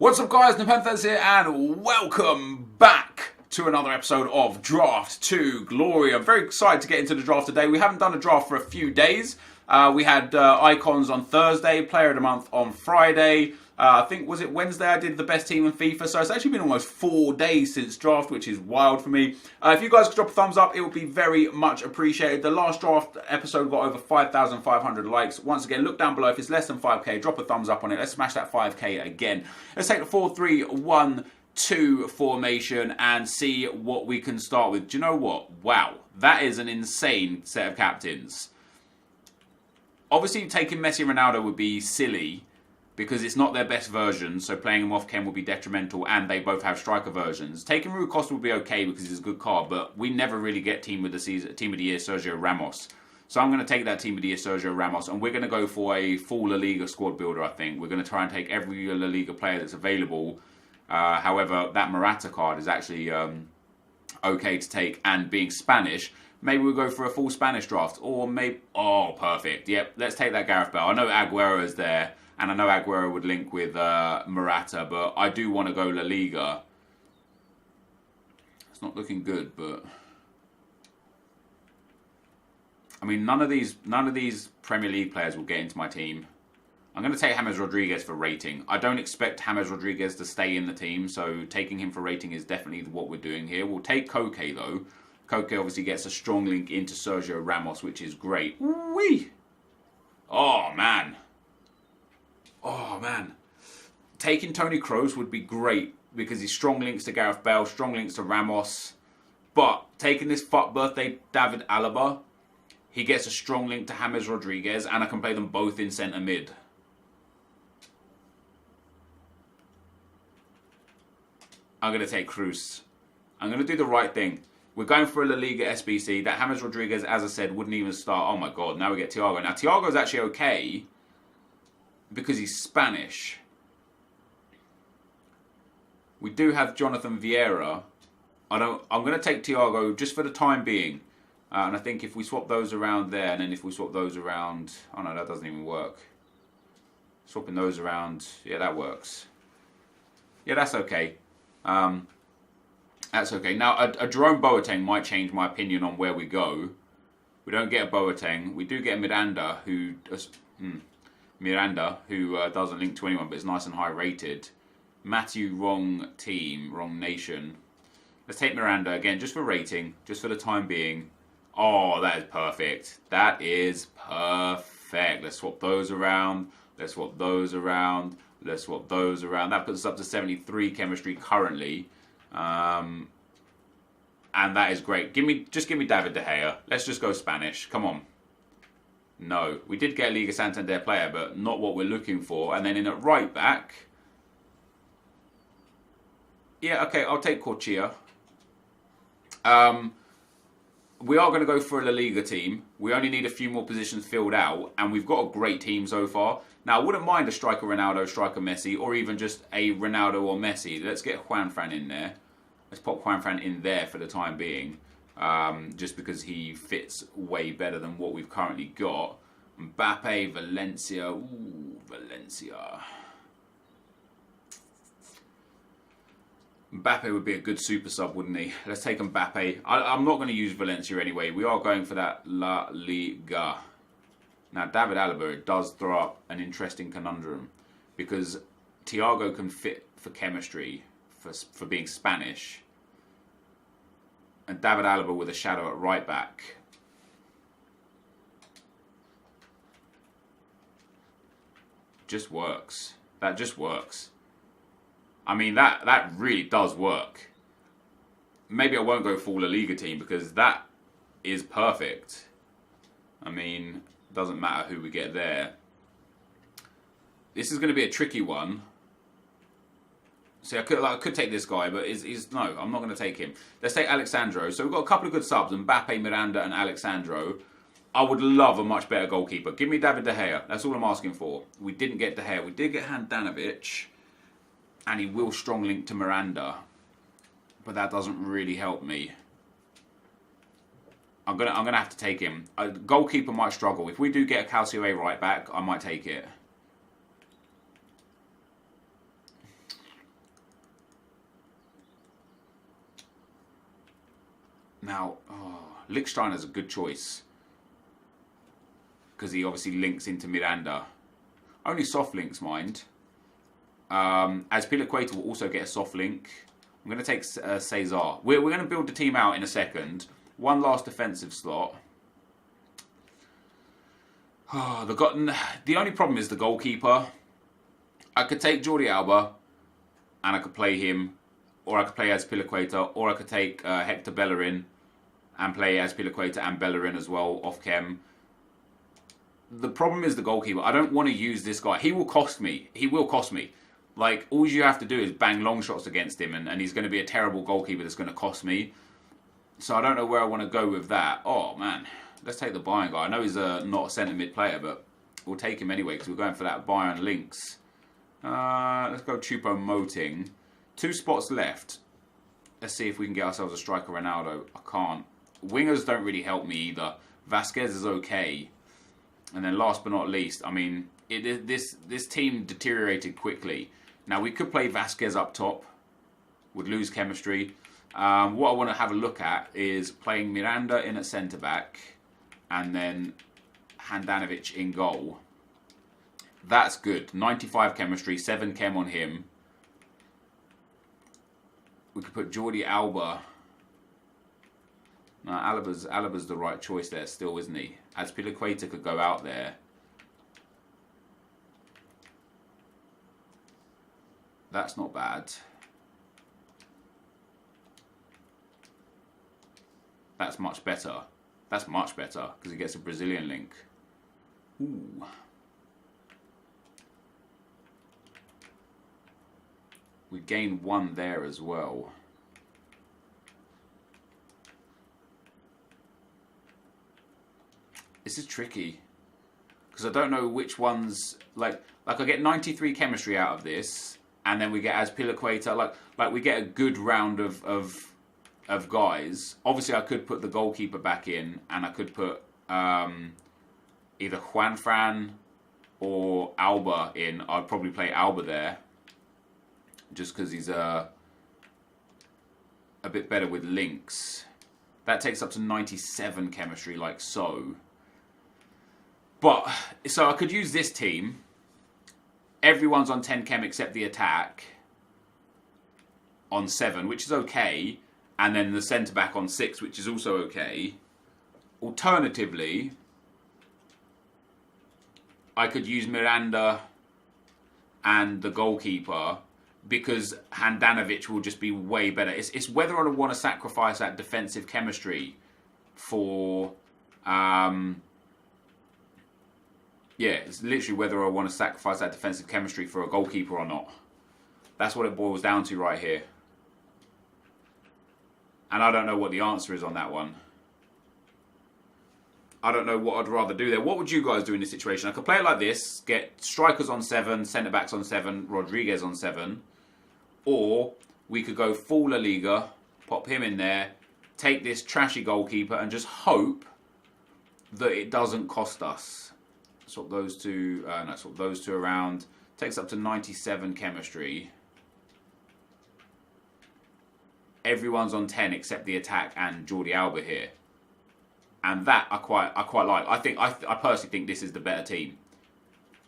What's up guys, NepentheZ here and welcome back to another episode of Draft to Glory. I'm very excited to get into the draft today. We haven't done a draft for a few days. We had Icons on Thursday, Player of the Month on Friday. I think, was it Wednesday I did the best team in FIFA? So it's actually been almost 4 days since draft, which is wild for me. If you guys could drop a thumbs up, it would be very much appreciated. The last draft episode got over 5,500 likes. Once again, look down below. If it's less than 5k, drop a thumbs up on it. Let's smash that 5k again. Let's take the 4-3-1-2 formation and see what we can start with. Do you know what? Wow, that is an insane set of captains. Obviously, taking Messi and Ronaldo would be silly, because it's not their best version, so playing them off Ken will be detrimental, and they both have striker versions. Taking Rui Costa will be okay because he's a good card, but we never really get Team of the Year Sergio Ramos. So I'm going to take that Team of the Year Sergio Ramos, and we're going to go for a full La Liga squad builder, I think. We're going to try and take every La Liga player that's available. However, that Morata card is actually okay to take, and being Spanish, maybe we'll go for a full Spanish draft, or maybe... Oh, perfect. Yep, let's take that Gareth Bale. I know Aguero's there. And I know Aguero would link with Morata, but I do want to go La Liga. It's not looking good, but I mean, none of these Premier League players will get into my team. I'm going to take James Rodriguez for rating. I don't expect James Rodriguez to stay in the team, so taking him for rating is definitely what we're doing here. We'll take Koke though. Koke obviously gets a strong link into Sergio Ramos, which is great. Whee! Oh man. Oh, man. Taking Tony Kroos would be great because he's strong links to Gareth Bale, strong links to Ramos. But taking this fuck birthday David Alaba, he gets a strong link to James Rodriguez, and I can play them both in centre mid. I'm going to take Kroos. I'm going to do the right thing. We're going for a La Liga SBC. That James Rodriguez, as I said, wouldn't even start. Oh, my God. Now we get Thiago. Now, Thiago's actually okay, because he's Spanish. We do have Jonathan Vieira. I'm going to take Thiago just for the time being. And I think if we swap those around there, and then if we swap those around... Oh no, that doesn't even work. Swapping those around... Yeah, that works. Yeah, that's okay. That's okay. Now, a Jerome Boateng might change my opinion on where we go. We don't get a Boateng. We do get a Miranda, who... doesn't link to anyone but is nice and high rated. Matthew, wrong team, wrong nation. Let's take Miranda again, just for rating, just for the time being. Oh, that is perfect. That is perfect. Let's swap those around. Let's swap those around. Let's swap those around. That puts us up to 73 chemistry currently. And that is great. Just give me David De Gea. Let's just go Spanish. Come on. No, we did get a Liga Santander player, but not what we're looking for. And then in at right back... Yeah, okay, I'll take Corchia. We are going to go for a La Liga team. We only need a few more positions filled out, and we've got a great team so far. Now, I wouldn't mind a striker Ronaldo, striker Messi, or even just a Ronaldo or Messi. Let's get Juanfran in there. Let's pop Juanfran in there for the time being. Just because he fits way better than what we've currently got. Mbappe, Valencia. Ooh, Valencia. Mbappe would be a good super sub, wouldn't he? Let's take Mbappe. I'm not going to use Valencia anyway. We are going for that La Liga. Now, David Alaba does throw up an interesting conundrum, because Thiago can fit for chemistry, for being Spanish. And David Alaba with a shadow at right back. Just works. That just works. I mean, that really does work. Maybe I won't go full La Liga team because that is perfect. I mean, doesn't matter who we get there. This is going to be a tricky one. See, I could take this guy, but no, I'm not going to take him. Let's take Alexandro. So we've got a couple of good subs, Mbappe, Miranda and Alexandro. I would love a much better goalkeeper. Give me David De Gea. That's all I'm asking for. We didn't get De Gea. We did get Handanovic, and he will strong link to Miranda, but that doesn't really help me. I'm gonna have to take him. A goalkeeper might struggle. If we do get a Calcio right back, I might take it. Now, Lichtsteiner's a good choice. Because he obviously links into Miranda. Only soft links, mind. As Piliqueta will also get a soft link. I'm going to take Cesar. We're going to build the team out in a second. One last defensive slot. The only problem is the goalkeeper. I could take Jordi Alba and I could play him, or I could play as Piliqueta, or I could take Hector Bellerin and play as Piliqueta and Bellerin as well off chem. The problem is the goalkeeper. I don't want to use this guy. He will cost me. He will cost me. Like, all you have to do is bang long shots against him, and he's going to be a terrible goalkeeper that's going to cost me. So I don't know where I want to go with that. Oh, man. Let's take the Bayern guy. I know he's not a centre-mid player, but we'll take him anyway because we're going for that Bayern links. Let's go Choupo-Moting. 2 spots left. Let's see if we can get ourselves a striker Ronaldo. I can't. Wingers don't really help me either. Vasquez is okay. And then last but not least, I mean, this team deteriorated quickly. Now, we could play Vasquez up top. Would lose chemistry. What I want to have a look at is playing Miranda in at centre-back. And then Handanovic in goal. That's good. 95 chemistry, 7 chem on him. We could put Jordi Alba. No, Alaba's the right choice there still, isn't he? As Piliqueta could go out there. That's not bad. That's much better. That's much better because he gets a Brazilian link. Ooh. We gain 1 there as well. This is tricky because I don't know which ones. Like I get 93 chemistry out of this, and then we get as Piliqueta. Like we get a good round of guys. Obviously, I could put the goalkeeper back in, and I could put either Juanfran or Alba in. I'd probably play Alba there, just because he's a bit better with links. That takes up to 97 chemistry, like so. But, so I could use this team. Everyone's on 10 chem except the attack on 7, which is okay. And then the centre-back on 6, which is also okay. Alternatively, I could use Miranda and the goalkeeper because Handanovic will just be way better. It's whether I want to sacrifice that defensive chemistry for... yeah, it's literally whether I want to sacrifice that defensive chemistry for a goalkeeper or not. That's what it boils down to right here. And I don't know what the answer is on that one. I don't know what I'd rather do there. What would you guys do in this situation? I could play it like this. Get strikers on 7, centre-backs on 7, Rodriguez on 7. Or we could go full La Liga, pop him in there, take this trashy goalkeeper and just hope that it doesn't cost us. Swap those two, swap those two around. Takes up to 97 chemistry. Everyone's on 10 except the attack and Jordi Alba here. And that I quite like. I personally think this is the better team.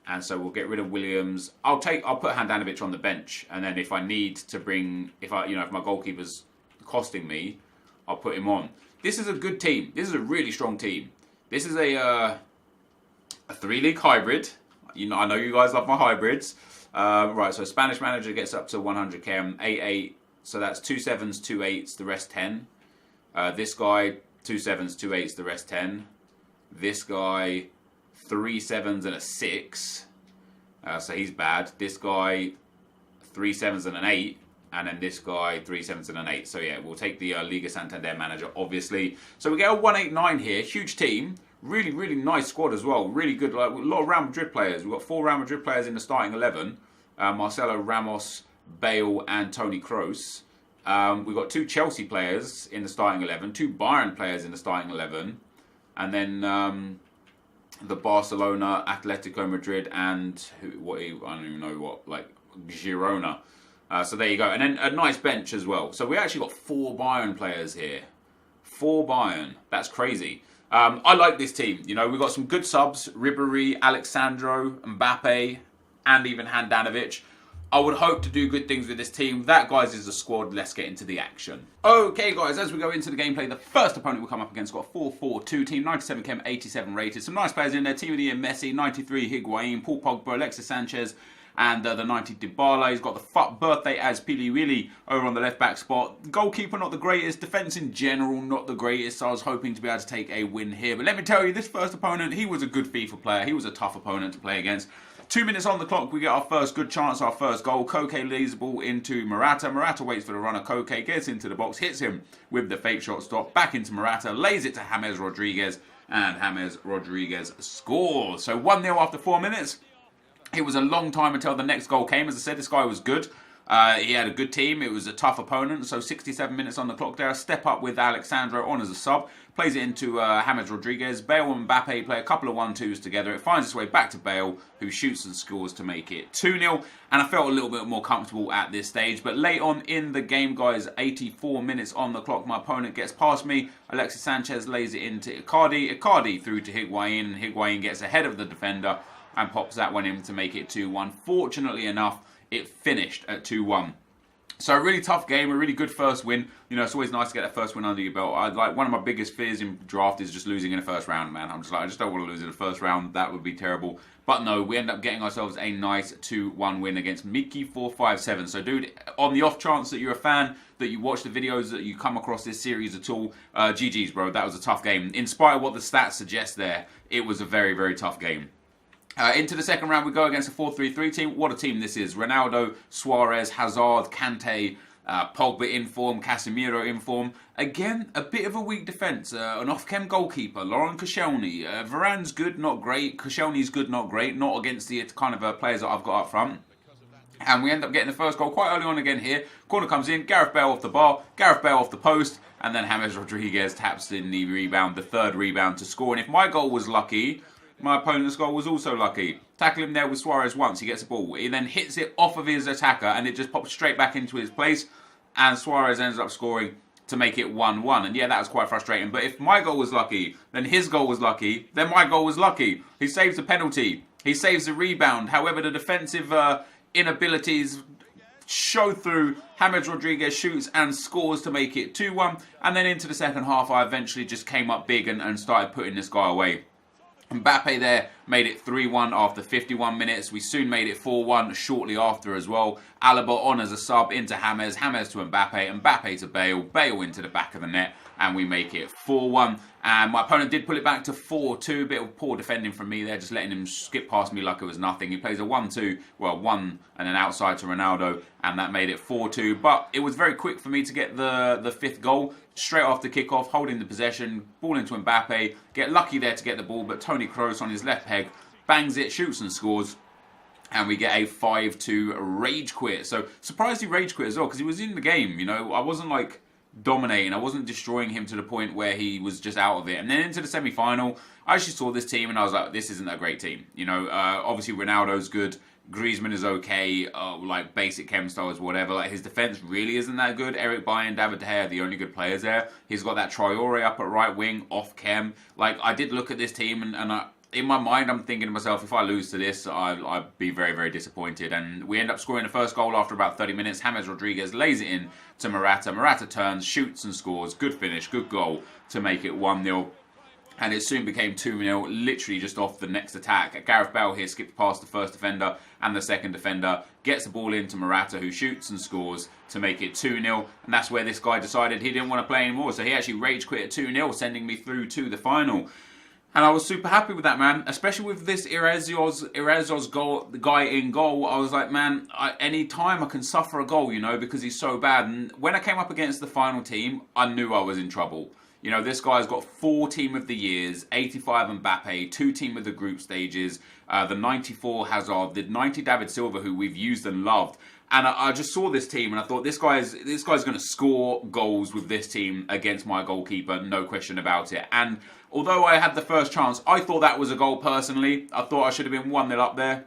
And so we'll get rid of Williams. I'll put Handanovic on the bench, and then if I need to bring, if my goalkeeper's costing me, I'll put him on. This is a good team. This is a really strong team. This is a 3-league hybrid. I know you guys love my hybrids. Right, so Spanish manager gets up to 100 chem, 8-8. So that's 2 7s, 2 8s, the rest 10. This guy, 2 7s, 2 8s, the rest 10. This guy, 3 7s and a 6. So he's bad. This guy, 3 7s and an 8. And then this guy, 3 7s and an 8. So yeah, we'll take the Liga Santander manager, obviously. So we get a 1-8-9 here. Huge team. Really, really nice squad as well. Really good. Like, a lot of Real Madrid players. We've got 4 Real Madrid players in the starting 11. Marcelo, Ramos, Bale and Toni Kroos. We've got 2 Chelsea players in the starting 11. 2 Bayern players in the starting 11. And then the Barcelona, Atletico Madrid and I don't even know what, like Girona. So there you go. And then a nice bench as well. So we actually got 4 Bayern players here. for Bayern. That's crazy. I like this team. You know, we've got some good subs. Ribéry, Alexandro, Mbappe, and even Handanovic. I would hope to do good things with this team. That, guys, is the squad. Let's get into the action. Okay, guys, as we go into the gameplay, the first opponent we'll come up against got a 4-4-2 team, 97 chem, 87 rated. Some nice players in there. Team of the year, Messi, 93, Higuain, Paul Pogba, Alexis Sanchez, and the 90 Dybala. He's got the birthday as Pili Willy over on the left back spot. Goalkeeper not the greatest. Defence in general not the greatest. So I was hoping to be able to take a win here. But let me tell you, this first opponent, he was a good FIFA player. He was a tough opponent to play against. 2 minutes on the clock, we get our first good chance, our first goal. Koke lays the ball into Morata. Morata waits for the runner. Koke gets into the box, hits him with the fake shot stop. Back into Morata, lays it to James Rodriguez, and James Rodriguez scores. So 1-0 after 4 minutes. It was a long time until the next goal came. As I said, this guy was good. He had a good team. It was a tough opponent. So 67 minutes on the clock there. Step up with Alexandro on as a sub. Plays it into James Rodriguez. Bale and Mbappe play a couple of 1-2s together. It finds its way back to Bale, who shoots and scores to make it 2-0. And I felt a little bit more comfortable at this stage. But late on in the game, guys, 84 minutes on the clock, my opponent gets past me. Alexis Sanchez lays it into Icardi. Icardi through to Higuain. And Higuain gets ahead of the defender and pops that one in to make it 2-1. Fortunately enough, it finished at 2-1. So a really tough game, a really good first win. You know, it's always nice to get a first win under your belt. One of my biggest fears in draft is just losing in the first round, man. I'm just like, I just don't want to lose in the first round. That would be terrible. But no, we end up getting ourselves a nice 2-1 win against Mickey457. So, dude, on the off chance that you're a fan, that you watch the videos, that you come across this series at all, GG's, bro. That was a tough game. In spite of what the stats suggest there, it was a very, very tough game. Into the second round, we go against a 4-3-3 team. What a team this is. Ronaldo, Suarez, Hazard, Kante, Pogba in form, Casemiro in form. Again, a bit of a weak defence. An off-chem goalkeeper, Laurent Koscielny. Varane's good, not great. Koscielny's good, not great. Not against the kind of players that I've got up front. And we end up getting the first goal quite early on again here. Corner comes in, Gareth Bale off the bar, Gareth Bale off the post, and then James Rodriguez taps in the rebound, the third rebound to score. And if my goal was lucky, my opponent's goal was also lucky. Tackle him there with Suarez once. He gets the ball. He then hits it off of his attacker and it just pops straight back into his place. And Suarez ends up scoring to make it 1-1. And yeah, that was quite frustrating. But if my goal was lucky, then his goal was lucky, then my goal was lucky. He saves the penalty. He saves the rebound. However, the defensive inabilities show through. James Rodriguez shoots and scores to make it 2-1. And then into the second half, I eventually just came up big and started putting this guy away. Mbappe there made it 3-1 after 51 minutes. We soon made it 4-1 shortly after as well. Alaba on as a sub into James. James to Mbappe. Mbappe to Bale. Bale into the back of the net. And we make it 4-1. And my opponent did pull it back to 4-2. Bit of poor defending from me there. Just letting him skip past me like it was nothing. He plays a 1-2. Well, 1 and an outside to Ronaldo. And that made it 4-2. But it was very quick for me to get the fifth goal. Straight off the kickoff, holding the possession, ball into Mbappe, get lucky there to get the ball, but Toni Kroos on his left peg, bangs it, shoots and scores, and we get a 5-2 rage quit. So, surprised he rage quit as well, because he was in the game, you know, I wasn't like dominating, I wasn't destroying him to the point where he was just out of it. And then into the semi-final, I actually saw this team and I was like, this isn't a great team. You know, obviously Ronaldo's good, Griezmann is okay, like basic chem styles, whatever. Like his defense really isn't that good. Eric Bailly and David De Gea are the only good players there. He's got that Traore up at right wing, off chem. Like I did look at this team and in my mind I'm thinking to myself, if I lose to this, I'd be very, very disappointed. And we end up scoring the first goal after about 30 minutes. James Rodriguez lays it in to Morata. Morata turns, shoots and scores. Good finish, good goal to make it 1-0. And it soon became 2-0, literally just off the next attack. Gareth Bale here skips past the first defender and the second defender, gets the ball into Morata, who shoots and scores to make it 2-0. And that's where this guy decided he didn't want to play anymore. So he actually rage quit at 2-0, sending me through to the final. And I was super happy with that, man. Especially with this Irezio's goal, the guy in goal. I was like, man, any time I can suffer a goal, you know, because he's so bad. And when I came up against the final team, I knew I was in trouble. You know, this guy's got 4 Team of the Years, 85 Mbappe, 2 Team of the Group Stages, the 94 Hazard, the 90 David Silva, who we've used and loved. And I just saw this team and I thought, this guy's going to score goals with this team against my goalkeeper, no question about it. And although I had the first chance, I thought that was a goal personally. I thought I should have been 1-0 up there.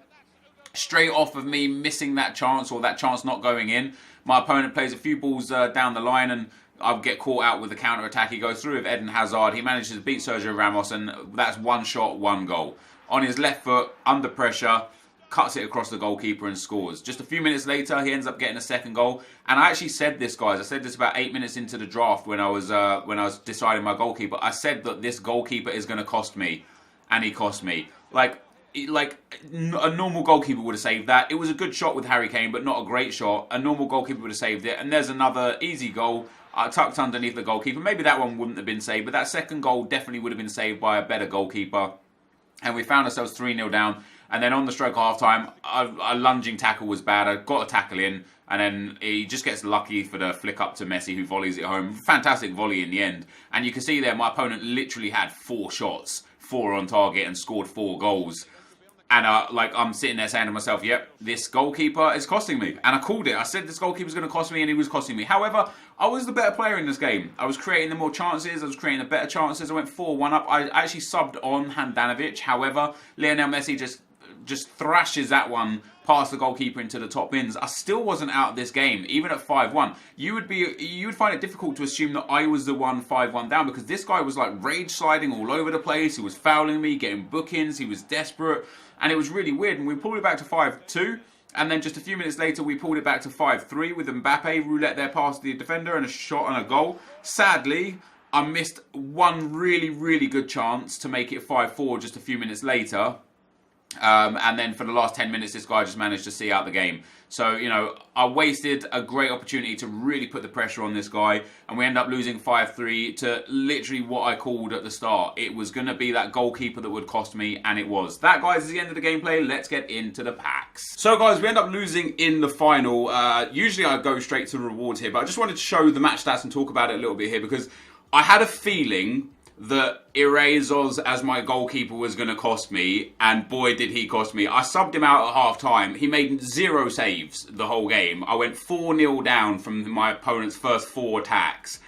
Straight off of me missing that chance or that chance not going in, my opponent plays a few balls down the line and I'll get caught out with the counter-attack. He goes through with Eden Hazard. He manages to beat Sergio Ramos, and that's one shot, one goal. On his left foot, under pressure, cuts it across the goalkeeper and scores. Just a few minutes later, he ends up getting a second goal. And I actually said this, guys. I said this about 8 minutes into the draft when I was deciding my goalkeeper. I said that this goalkeeper is going to cost me, and he cost me. Like a normal goalkeeper would have saved that. It was a good shot with Harry Kane, but not a great shot. A normal goalkeeper would have saved it. And there's another easy goal tucked underneath the goalkeeper. Maybe that one wouldn't have been saved, but that second goal definitely would have been saved by a better goalkeeper. And we found ourselves 3-0 down. And then on the stroke of half-time, a lunging tackle was bad. I got a tackle in, and then he just gets lucky for the flick up to Messi, who volleys it home. Fantastic volley in the end. And you can see there, my opponent literally had 4 shots, 4 on target, and scored 4 goals. And I'm sitting there saying to myself, yep, this goalkeeper is costing me. And I called it. I said this goalkeeper's going to cost me, and he was costing me. However, I was the better player in this game. I was creating the more chances. I was creating the better chances. I went 4-1 up. I actually subbed on Handanovic. However, Lionel Messi just thrashes that one past the goalkeeper into the top bins. I still wasn't out of this game, even at 5-1. You would find it difficult to assume that I was the one 5-1 down, because this guy was like rage sliding all over the place. He was fouling me, getting bookings. He was desperate, and it was really weird. And we pulled it back to 5-2. And then just a few minutes later, we pulled it back to 5-3 with Mbappe roulette there past the defender and a shot and a goal. Sadly, I missed one really, really good chance to make it 5-4 just a few minutes later. And then for the last 10 minutes, this guy just managed to see out the game. So, I wasted a great opportunity to really put the pressure on this guy. And we end up losing 5-3 to literally what I called at the start. It was going to be that goalkeeper that would cost me, and it was. That, guys, is the end of the gameplay. Let's get into the packs. So, guys, we end up losing in the final. Usually I go straight to the rewards here, but I just wanted to show the match stats and talk about it a little bit here, because I had a feeling that Irezos as my goalkeeper was going to cost me, and boy did he cost me. I subbed him out at half time. He made 0 saves the whole game. I went 4-0 down from my opponent's first 4 attacks,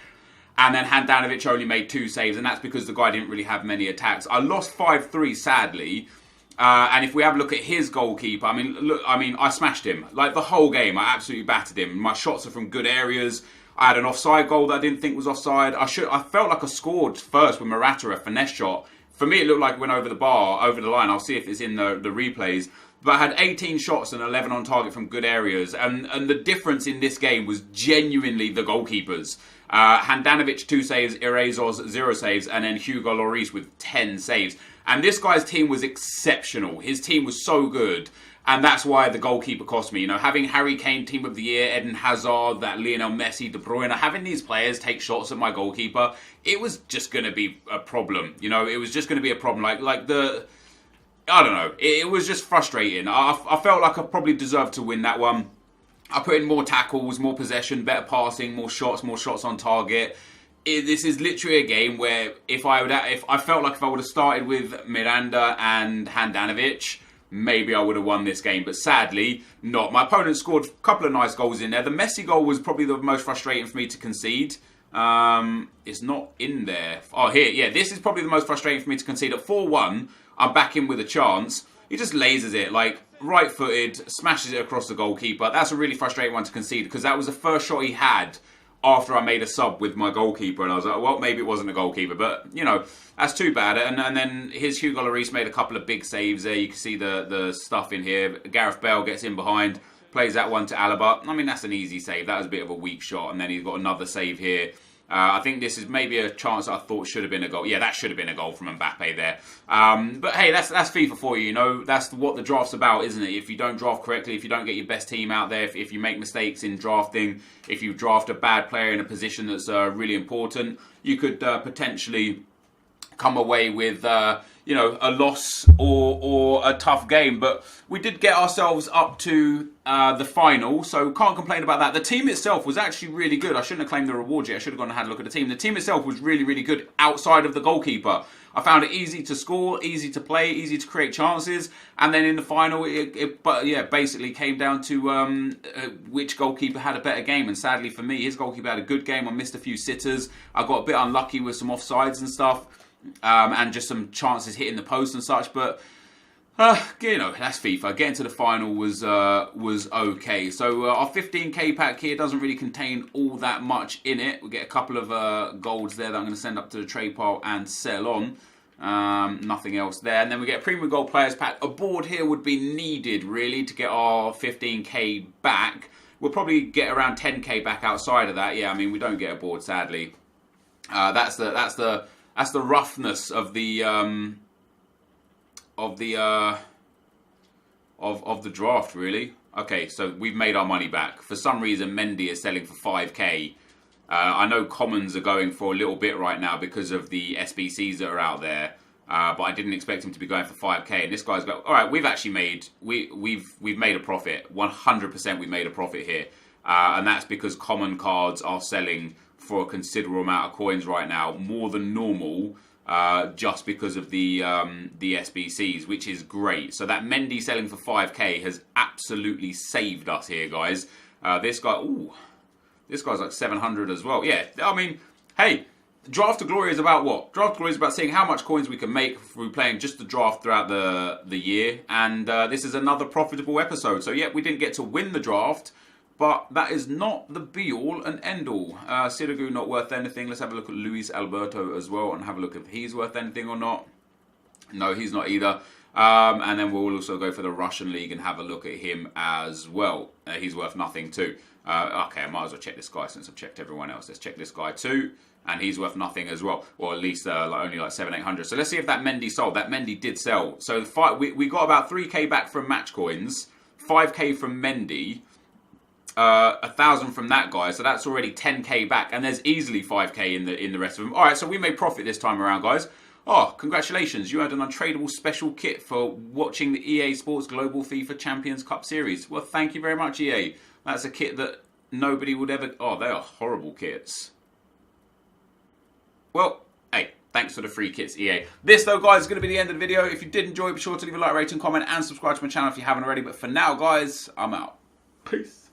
and then Handanovic only made 2 saves, and that's because the guy didn't really have many attacks. I lost 5-3 sadly. And if we have a look at his goalkeeper, I smashed him. Like the whole game, I absolutely battered him. My shots are from good areas. I had an offside goal that I didn't think was offside. I felt like I scored first with Morata, a finesse shot. For me, it looked like it went over the bar, over the line. I'll see if it's in the replays. But I had 18 shots and 11 on target from good areas. And the difference in this game was genuinely the goalkeepers. Handanovic 2 saves, Irezos 0 saves, and then Hugo Lloris with 10 saves. And this guy's team was exceptional. His team was so good. And that's why the goalkeeper cost me. Having Harry Kane Team of the Year, Eden Hazard, that Lionel Messi, De Bruyne, having these players take shots at my goalkeeper, it was just going to be a problem. It was just going to be a problem. I don't know. It was just frustrating. I felt like I probably deserved to win that one. I put in more tackles, more possession, better passing, more shots on target. This is literally a game where if I felt like if I would have started with Miranda and Handanovic, maybe I would have won this game, but sadly, not. My opponent scored a couple of nice goals in there. The Messi goal was probably the most frustrating for me to concede. It's not in there. Oh, here, yeah, this is probably the most frustrating for me to concede. At 4-1, I'm back in with a chance. He just lasers it, like, right-footed, smashes it across the goalkeeper. That's a really frustrating one to concede, because that was the first shot he had after I made a sub with my goalkeeper, and I was like, well, maybe it wasn't a goalkeeper, but, that's too bad. And then his Hugo Lloris made a couple of big saves there. You can see the stuff in here. Gareth Bale gets in behind, plays that one to Alaba. That's an easy save. That was a bit of a weak shot, and then he's got another save here. I think this is maybe a chance that I thought should have been a goal. Yeah, that should have been a goal from Mbappe there. But hey, that's FIFA for you. That's what the draft's about, isn't it? If you don't draft correctly, if you don't get your best team out there, if you make mistakes in drafting, if you draft a bad player in a position that's really important, you could potentially come away with a loss or a tough game. But we did get ourselves up to the final, so can't complain about that. The team itself was actually really good. I shouldn't have claimed the reward yet. I should have gone and had a look at the team. The team itself was really, really good outside of the goalkeeper. I found it easy to score, easy to play, easy to create chances. And then in the final, it basically came down to which goalkeeper had a better game. And sadly for me, his goalkeeper had a good game. I missed a few sitters. I got a bit unlucky with some offsides and stuff. And just some chances hitting the post and such. But You know, that's FIFA. Getting to the final was okay. So our 15k pack here doesn't really contain all that much in it. We get a couple of golds there that I'm going to send up to the trade pile and sell on. Nothing else there. And then we get a premium gold players pack. A board here would be needed really to get our 15k back. We'll probably get around 10k back outside of that. Yeah, I mean we don't get a board sadly. That's the roughness of the draft really. Okay, so we've made our money back. For some reason Mendy is selling for 5k. I know commons are going for a little bit right now because of the SBCs that are out there, but I didn't expect him to be going for 5k. And this guy's got, all right, we've actually made we've made a profit. 100% we made a profit here, and that's because common cards are selling for a considerable amount of coins right now, more than normal, just because of the SBCs, which is great. So that Mendy selling for 5k has absolutely saved us here, guys. This guy, ooh. This guy's like 700 as well. Yeah, I mean, hey, Draft to Glory is about what? Draft to Glory is about seeing how much coins we can make through playing just the draft throughout the year. And this is another profitable episode. So, yeah, we didn't get to win the draft, but that is not the be-all and end-all. Sirigu not worth anything. Let's have a look at Luis Alberto as well and have a look if he's worth anything or not. No, he's not either. And then we'll also go for the Russian League and have a look at him as well. He's worth nothing too. Okay, I might as well check this guy since I've checked everyone else. Let's check this guy too. And he's worth nothing as well. Or at least only like 700-800. So let's see if that Mendy sold. That Mendy did sell. So we got about 3k back from match coins. 5k from Mendy. 1,000 from that guy. So that's already 10k back. And there's easily 5k in the rest of them. Alright, so we made profit this time around, guys. Oh, congratulations. You had an untradeable special kit for watching the EA Sports Global FIFA Champions Cup Series. Well, thank you very much, EA. That's a kit that nobody would ever... Oh, they are horrible kits. Well, hey, thanks for the free kits, EA. This, though, guys, is going to be the end of the video. If you did enjoy, be sure to leave a like, rating, comment, and subscribe to my channel if you haven't already. But for now, guys, I'm out. Peace.